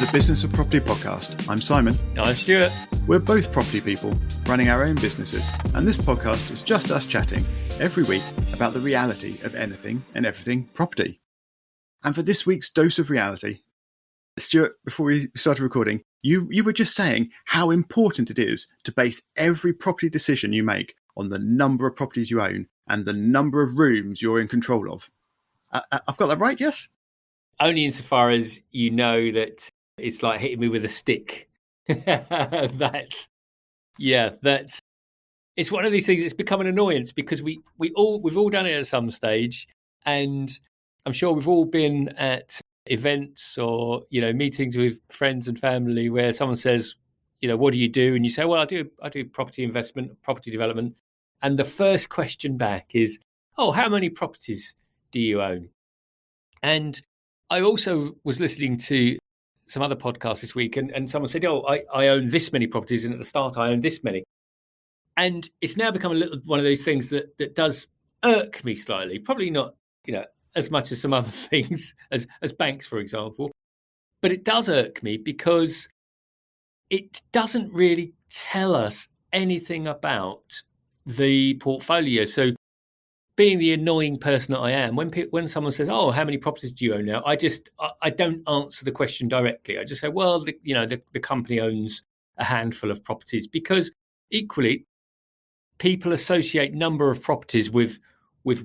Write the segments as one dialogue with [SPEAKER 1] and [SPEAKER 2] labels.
[SPEAKER 1] the Business of Property podcast. I'm Simon.
[SPEAKER 2] I'm Stuart.
[SPEAKER 1] We're both property people running our own businesses, and this podcast is just us chatting every week about the reality of anything and everything property. And for this week's dose of reality, Stuart, before we started recording, you were just saying how important it is to base every property decision you make on the number of properties you own and the number of rooms you're in control of. I've got that right, yes?
[SPEAKER 2] Only insofar as you know that it's like hitting me with a stick. That's it's one of these things. It's become an annoyance because we've all done it at some stage, and I'm sure we've all been at events or meetings with friends and family where someone says, what do you do? And you say, well, I do property investment, property development, and the first question back is, oh, how many properties do you own? And I also was listening to some other podcasts this week, and someone said, oh, I own this many properties, and at the start I owned this many. And it's now become a little one of those things that does irk me slightly, probably not, as much as some other things, as banks, for example. But it does irk me because it doesn't really tell us anything about the portfolio. So being the annoying person that I am, when someone says, "Oh, how many properties do you own now?" I don't answer the question directly. I just say, "Well, the company owns a handful of properties," because equally, people associate number of properties with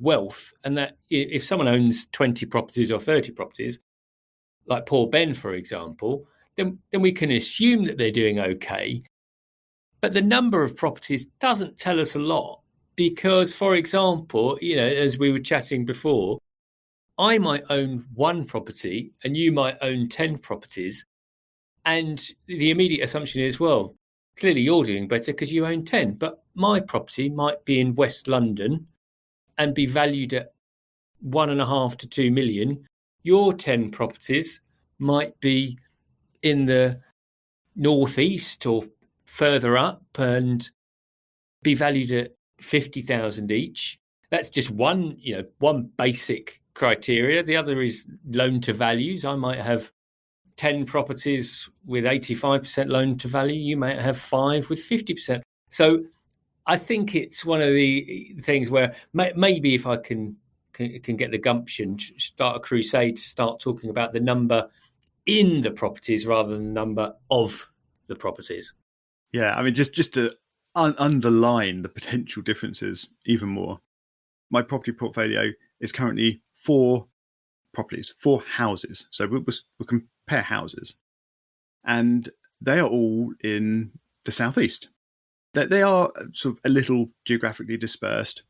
[SPEAKER 2] wealth, and that if someone owns 20 properties or 30 properties, like poor Ben, for example, then we can assume that they're doing okay. But the number of properties doesn't tell us a lot. Because, for example, as we were chatting before, I might own one property and you might own 10 properties. And the immediate assumption is, well, clearly you're doing better because you own 10. But my property might be in West London and be valued at 1.5 to 2 million. Your 10 properties might be in the northeast or further up and be valued at 50,000 each. That's just one basic criteria. The other is loan to values. I might have 10 properties with 85% loan to value. You might have 5 with 50%. So I think it's one of the things where maybe if I can get the gumption, start a crusade to start talking about the number in the properties rather than the number of the properties.
[SPEAKER 1] Yeah, I mean, just to underline the potential differences even more. My property portfolio is currently 4 properties, 4 houses. So we'll compare houses. And they are all in the southeast. They are sort of a little geographically dispersed,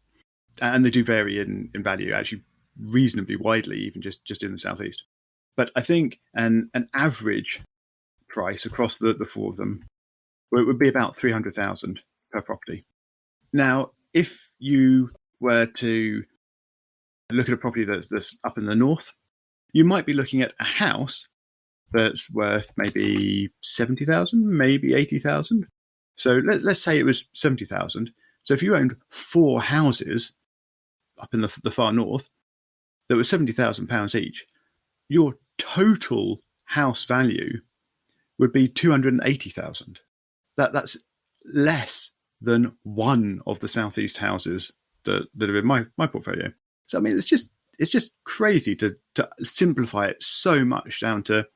[SPEAKER 1] and they do vary in value, actually reasonably widely, even just in the southeast. But I think an average price across the 4 of them would be about 300,000 per property. Now, if you were to look at a property that's up in the north, you might be looking at a house that's worth maybe 70,000, maybe 80,000. So let's say it was 70,000. So if you owned 4 houses up in the far north that were £70,000 each, your total house value would be 280,000. That's less than one of the southeast houses that are in my portfolio. So I mean, it's just crazy to simplify it so much down to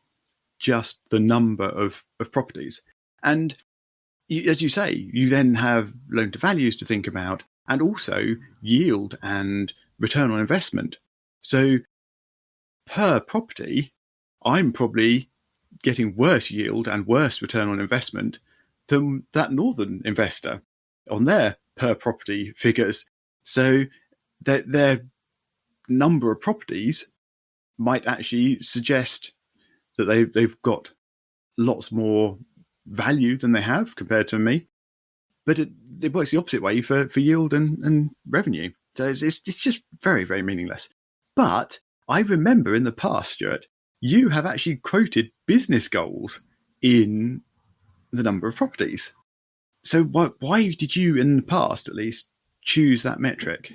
[SPEAKER 1] just the number of properties. And as you say, you then have loan to values to think about, and also yield and return on investment. So per property, I'm probably getting worse yield and worse return on investment than that northern investor on their per property figures. So their number of properties might actually suggest that they've got lots more value than they have compared to me. But it works the opposite way for yield and revenue. So it's just very, very meaningless. But I remember in the past, Stuart, you have actually quoted business goals in the number of properties. So why did you, in the past at least, choose that metric?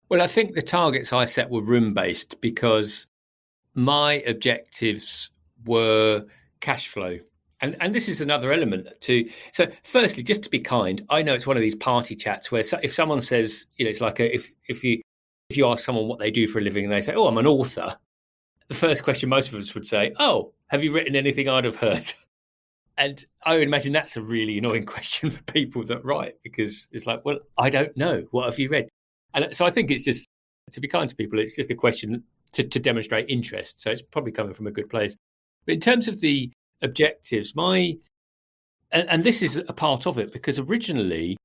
[SPEAKER 2] Well, I think the targets I set were room-based because my objectives were cash flow. And this is another element to. So, firstly, just to be kind, I know it's one of these party chats where if someone says, it's like if you ask someone what they do for a living and they say, "Oh, I'm an author," the first question most of us would say, "Oh, have you written anything I'd have heard?" And I would imagine that's a really annoying question for people that write, because it's like, well, I don't know. What have you read? And so I think it's just, to be kind to people, it's just a question to demonstrate interest. So it's probably coming from a good place. But in terms of the objectives, and this is a part of it, because originally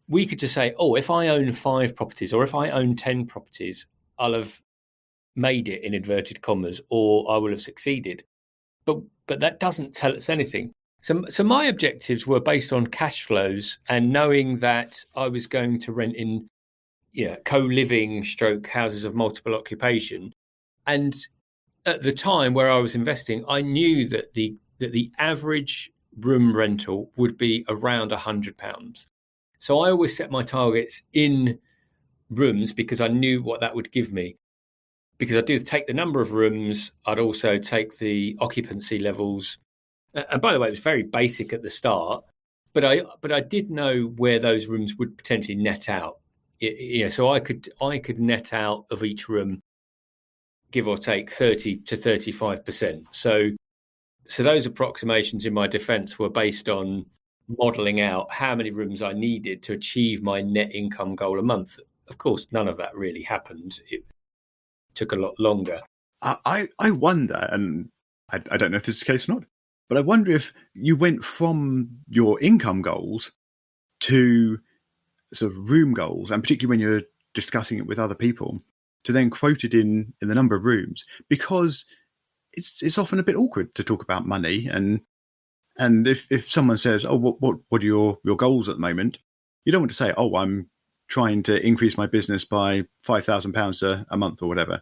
[SPEAKER 2] we could just say, oh, if I own 5 properties or if I own 10 properties, I'll have made it, in inverted commas, or I will have succeeded. But that doesn't tell us anything. So my objectives were based on cash flows and knowing that I was going to rent in co-living stroke houses of multiple occupation. And at the time where I was investing, I knew that the average room rental would be around £100. So I always set my targets in rooms because I knew what that would give me. Because I do take the number of rooms, I'd also take the occupancy levels. And by the way, it was very basic at the start, but I did know where those rooms would potentially net out. So I could net out of each room, give or take 30 to 35%. So those approximations in my defence were based on modelling out how many rooms I needed to achieve my net income goal a month. Of course, none of that really happened. It took a lot longer.
[SPEAKER 1] I wonder, and I don't know if this is the case or not, but I wonder if you went from your income goals to sort of room goals, and particularly when you're discussing it with other people, to then quote it in the number of rooms, because it's often a bit awkward to talk about money, and if someone says, oh, what are your goals at the moment, you don't want to say, oh, I'm trying to increase my business by £5,000 a month or whatever.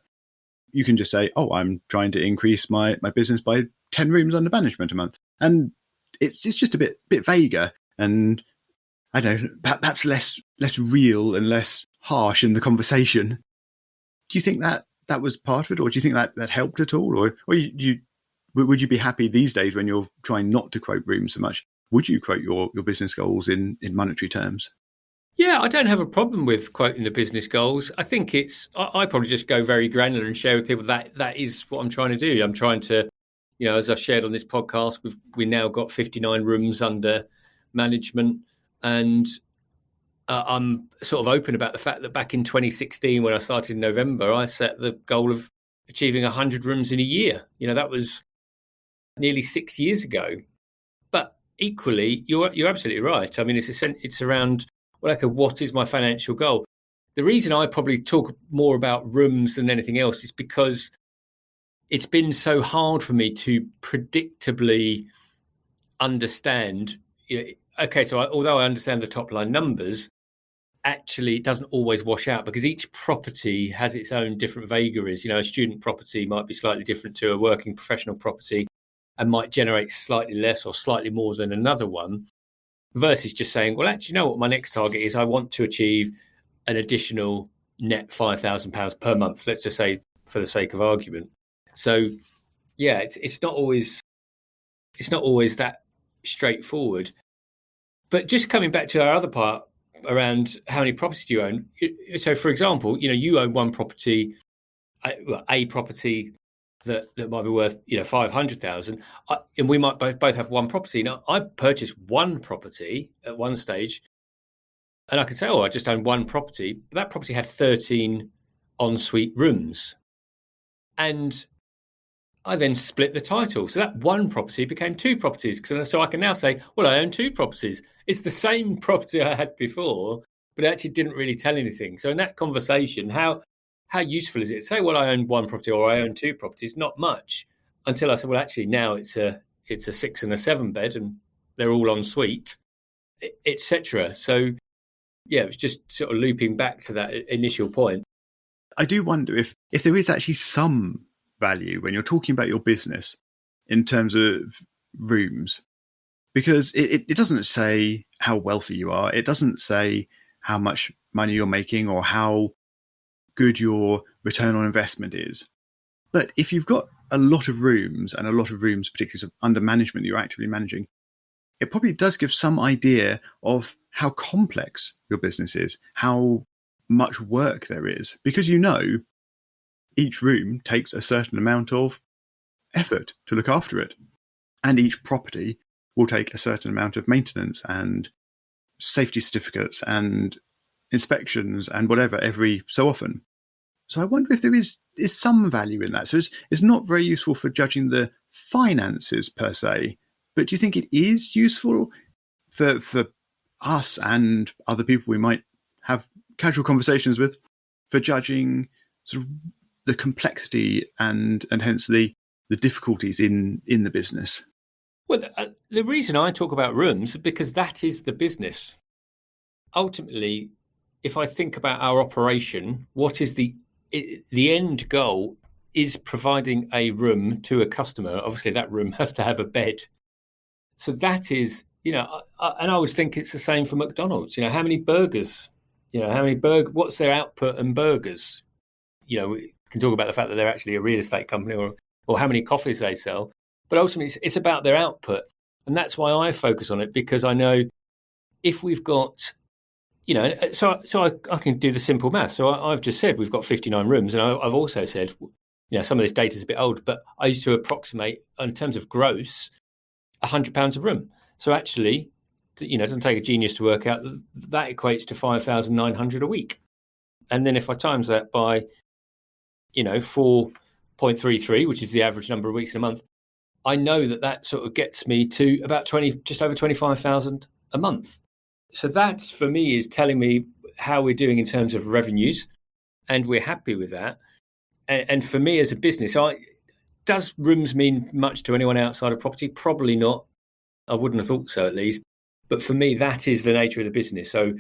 [SPEAKER 1] You can just say, oh, I'm trying to increase my business by 10 rooms under management a month. And it's just a bit vaguer, and I don't know, perhaps less real and less harsh in the conversation. Do you think that was part of it, or do you think that helped at all? Or would you be happy these days when you're trying not to quote rooms so much? Would you quote your business goals in monetary terms?
[SPEAKER 2] Yeah, I don't have a problem with quoting the business goals. I think I probably just go very granular and share with people that is what I'm trying to do. I'm trying to, as I've shared on this podcast, we now got 59 rooms under management, and I'm sort of open about the fact that back in 2016, when I started in November, I set the goal of achieving 100 rooms in a year. That was nearly 6 years ago. But equally, you're absolutely right. I mean, it's around, well, okay, what is my financial goal? The reason I probably talk more about rooms than anything else is because it's been so hard for me to predictably understand. Okay, so although I understand the top line numbers, actually it doesn't always wash out, because each property has its own different vagaries. A student property might be slightly different to a working professional property and might generate slightly less or slightly more than another one, versus just saying, well, actually, what my next target is? I want to achieve an additional net £5,000 per month, let's just say, for the sake of argument. So yeah, it's not always that straightforward. But just coming back to our other part around how many properties do you own. So, for example, you own one property, a property that might be worth 500,000, and we might both have one property. Now, I purchased one property at one stage, and I could say, oh, I just own one property. But that property had 13 ensuite rooms, and I then split the title. So that one property became 2 properties. So I can now say, well, I own 2 properties. It's the same property I had before, but it actually didn't really tell anything. So in that conversation, how useful is it? Say, well, I own 1 property or I own 2 properties. Not much, until I said, well, actually now it's a 6 and a 7 bed, and they're all en suite, etc. So yeah, it was just sort of looping back to that initial point.
[SPEAKER 1] I do wonder if there is actually some value when you're talking about your business in terms of rooms, because it doesn't say how wealthy you are. It doesn't say how much money you're making or how good your return on investment is. But if you've got a lot of rooms, and a lot of rooms, particularly sort of under management that you're actively managing, it probably does give some idea of how complex your business is, how much work there is, because each room takes a certain amount of effort to look after it, and each property will take a certain amount of maintenance and safety certificates and inspections and whatever every so often. So I wonder if there is some value in that. So it's not very useful for judging the finances per se, but do you think it is useful for us and other people we might have casual conversations with for judging sort of the complexity and hence the difficulties in the business?
[SPEAKER 2] Well, the reason I talk about rooms is because that is the business. Ultimately, if I think about our operation, what is the end goal is providing a room to a customer. Obviously, that room has to have a bed. So that is, and I always think it's the same for McDonald's. How many burgers, what's their output in burgers? We can talk about the fact that they're actually a real estate company or how many coffees they sell. But ultimately, it's about their output. And that's why I focus on it, because I know if we've got, so I can do the simple math. So I've just said we've got 59 rooms. And I've also said, some of this data is a bit old, but I used to approximate, in terms of gross, £100 a room. So actually, it doesn't take a genius to work out that equates to 5,900 a week. And then if I times that by, 4.33, which is the average number of weeks in a month, I know that sort of gets me to about just over 25,000 a month. So that, for me, is telling me how we're doing in terms of revenues, and we're happy with that. And for me as a business, does rooms mean much to anyone outside of property? Probably not. I wouldn't have thought so, at least. But for me, that is the nature of the business. So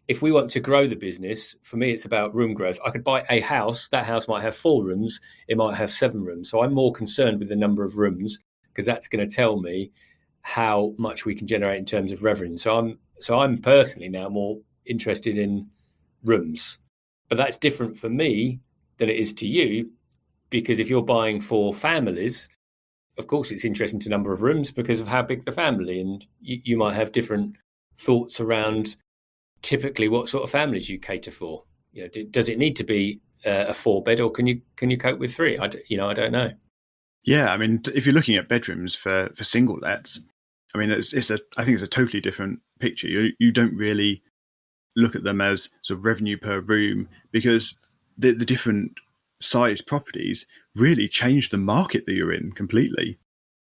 [SPEAKER 2] if we want to grow the business, for me, it's about room growth. I could buy a house. That house might have 4 rooms. It might have 7 rooms. So I'm more concerned with the number of rooms, because that's going to tell me how much we can generate in terms of revenue. So I'm personally now more interested in rooms. But that's different for me than it is to you, because if you're buying for families, of course, it's interesting to number of rooms because of how big the family, and you might have different thoughts around typically what sort of families you cater for. Does it need to be a 4-bed, or can you cope with 3? I don't know.
[SPEAKER 1] Yeah, I mean, if you're looking at bedrooms for single lets, I mean, I think it's a totally different picture. You don't really look at them as sort of revenue per room, because the different size properties really change the market that you're in completely.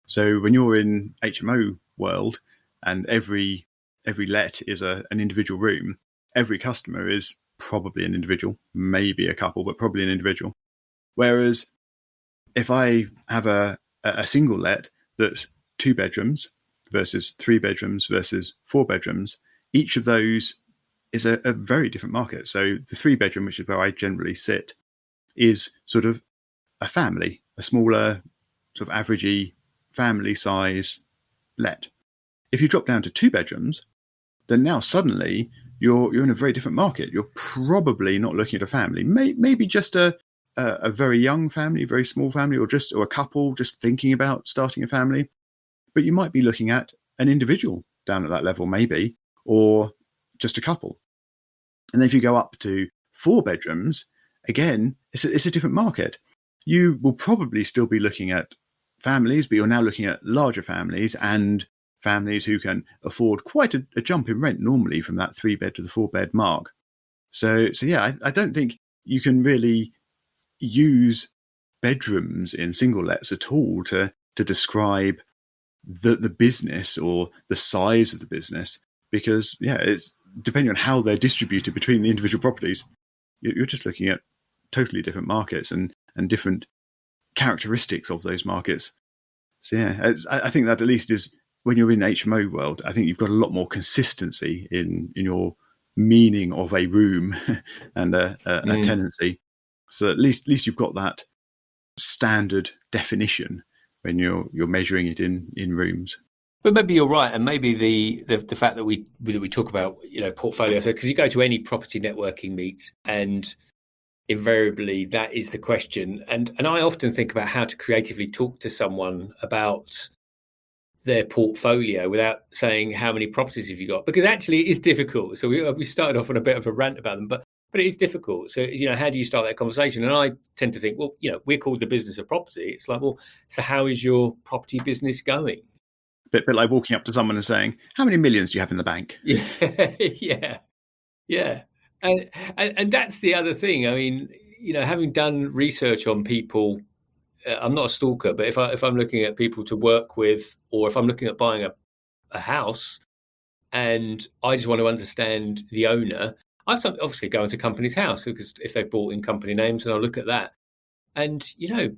[SPEAKER 1] So when you're in HMO world and every let is an individual room, every customer is probably an individual, maybe a couple, but probably an individual. Whereas if I have a single let that's 2 bedrooms versus 3 bedrooms versus 4 bedrooms, each of those is a very different market. So the 3 bedroom, which is where I generally sit, is sort of a family, a smaller sort of averagey family size let. If you drop down to 2 bedrooms, then now suddenly you're in a very different market. You're probably not looking at a family, maybe just a very young family, very small family, or a couple just thinking about starting a family. But you might be looking at an individual down at that level, maybe, or just a couple. And then if you go up to 4 bedrooms, again, it's a different market. You will probably still be looking at families, but you're now looking at larger families and families who can afford quite a jump in rent normally from that 3-bed to the 4-bed mark. So yeah, I don't think you can really use bedrooms in single lets at all to describe the business or the size of the business, because it's depending on how they're distributed between the individual properties. You're just looking at totally different markets and different characteristics of those markets. So yeah, I think that at least is, when you're in HMO world, I think you've got a lot more consistency in your meaning of a room and a tenancy. So at least you've got that standard definition when you're measuring it in rooms.
[SPEAKER 2] But maybe you're right, and maybe the fact that we talk about portfolio. So because you go to any property networking meet, and invariably that is the question. And I often think about how to creatively talk to someone about their portfolio without saying how many properties have you got, because actually it is difficult. So we started off on a bit of a rant about them, but it is difficult. So how do you start that conversation? And I tend to think, well, we're called the business of property. It's like, well, so how is your property business going?
[SPEAKER 1] Bit like walking up to someone and saying, how many millions do you have in the bank?
[SPEAKER 2] Yeah, yeah. And that's the other thing. I mean, having done research on people, I'm not a stalker, but if I'm looking at people to work with, or if I'm looking at buying a house, and I just want to understand the owner, obviously go into company's house, because if they've bought in company names, and I'll look at that. And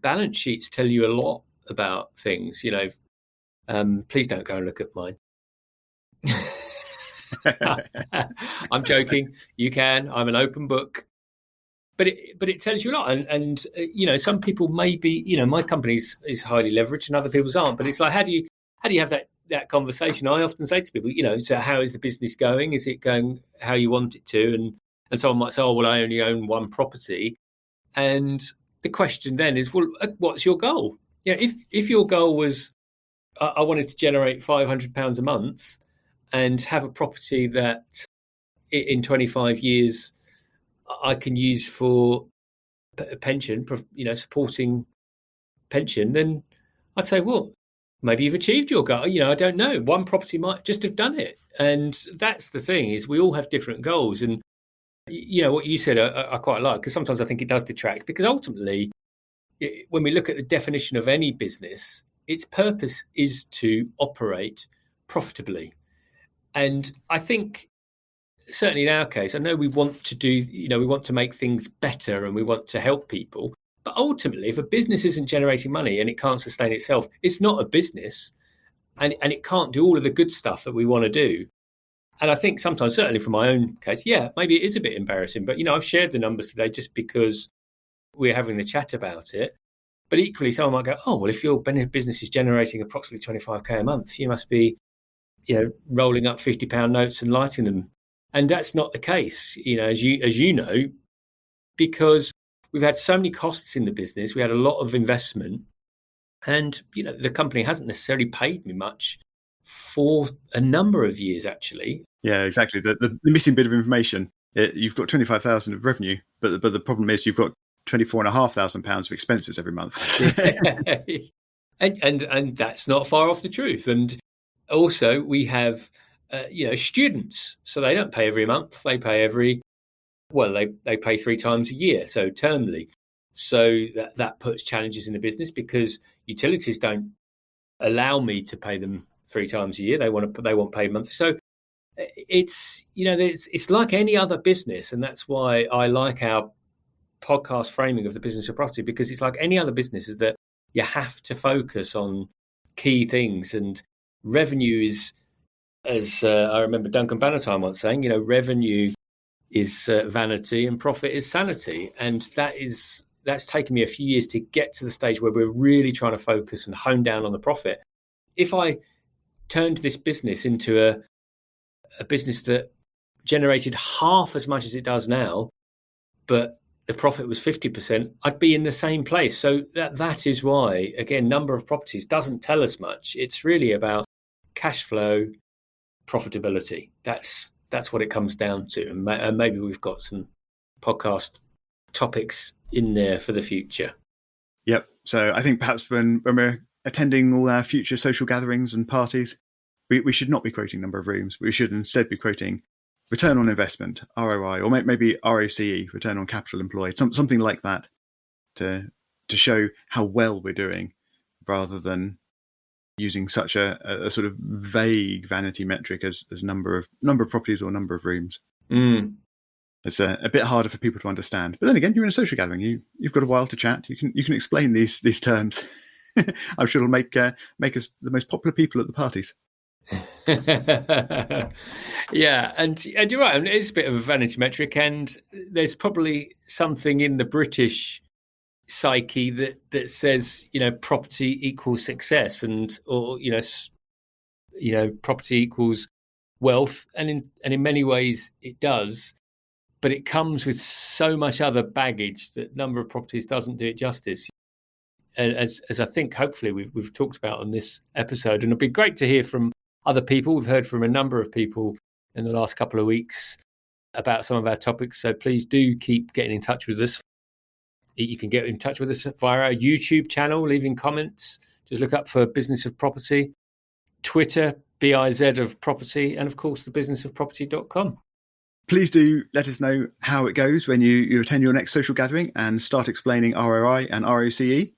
[SPEAKER 2] balance sheets tell you a lot about things. Please don't go and look at mine. I'm joking. You can. I'm an open book. But it tells you a lot, and some people may be, my company is highly leveraged and other people's aren't. But it's like, how do you have that conversation? I often say to people, so how is the business going? Is it going how you want it to? And someone might say, oh well, I only own one property, and the question then is, well, what's your goal? If your goal was, I wanted to generate £500 a month and have a property that in 25 years I can use for a pension, supporting pension, then I'd say, well, maybe you've achieved your goal. I don't know. One property might just have done it. And that's the thing, is we all have different goals. And, what you said, I quite like, because sometimes I think it does detract, because ultimately, when we look at the definition of any business, its purpose is to operate profitably. And I think, certainly in our case, I know we want to we want to make things better and we want to help people. But ultimately, if a business isn't generating money and it can't sustain itself, it's not a business, and it can't do all of the good stuff that we want to do. And I think sometimes, certainly from my own case, maybe it is a bit embarrassing. But, I've shared the numbers today just because we're having the chat about it. But equally, someone might go, oh, well, if your business is generating approximately 25k a month, you must be, rolling up £50 notes and lighting them. And that's not the case, as you know, because we've had so many costs in the business. We had a lot of investment, and the company hasn't necessarily paid me much for a number of years, actually.
[SPEAKER 1] Yeah, exactly. The missing bit of information: you've got 25,000 of revenue, but the problem is you've got £24,500 of expenses every month.
[SPEAKER 2] and that's not far off the truth. And also, we have students, so they don't pay every month. They pay they pay 3 times a year, so termly. So that puts challenges in the business, because utilities don't allow me to pay them 3 times a year. They want paid monthly. So it's like any other business, and that's why I like our podcast framing of the business of property, because it's like any other business, is that you have to focus on key things. And revenue is, as I remember Duncan Bannatyne once saying, revenue is vanity and profit is sanity. And that's taken me a few years to get to the stage where we're really trying to focus and hone down on the profit. If I turned this business into a business that generated half as much as it does now, but the profit was 50%, I'd be in the same place. So that is why, again, number of properties doesn't tell us much. It's really about cash flow, profitability. That's what it comes down to. And maybe we've got some podcast topics in there for the future.
[SPEAKER 1] Yep. So I think perhaps when we're attending all our future social gatherings and parties, we should not be quoting number of rooms. We should instead be quoting return on investment, ROI, or maybe ROCE, return on capital employed, something like that, to show how well we're doing, rather than using such a sort of vague vanity metric as number of properties or number of rooms. It's a bit harder for people to understand. But then again, you're in a social gathering. You've got a while to chat. You can explain these terms. I'm sure it'll make us the most popular people at the parties.
[SPEAKER 2] Yeah, and you're right. I mean, it's a bit of a vanity metric, and there's probably something in the British psyche that says property equals success, or property equals wealth, and in many ways it does. but it comes with so much other baggage that Number of Properties doesn't do it justice. As I think hopefully we've talked about on this episode, and it'll be great to hear from other people. We've heard from a number of people in the last couple of weeks about some of our topics, so please do keep getting in touch with us. You can get in touch with us via our YouTube channel, leaving comments. Just look up for Business of Property, Twitter, BIZ of Property, and of course, thebusinessofproperty.com.
[SPEAKER 1] Please do let us know how it goes when you attend your next social gathering and start explaining ROI and ROCE.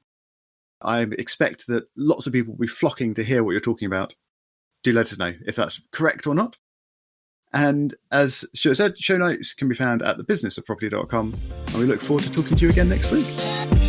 [SPEAKER 1] I expect that lots of people will be flocking to hear what you're talking about. Do let us know if that's correct or not. And as Stuart said, show notes can be found at thebusinessofproperty.com, and we look forward to talking to you again next week.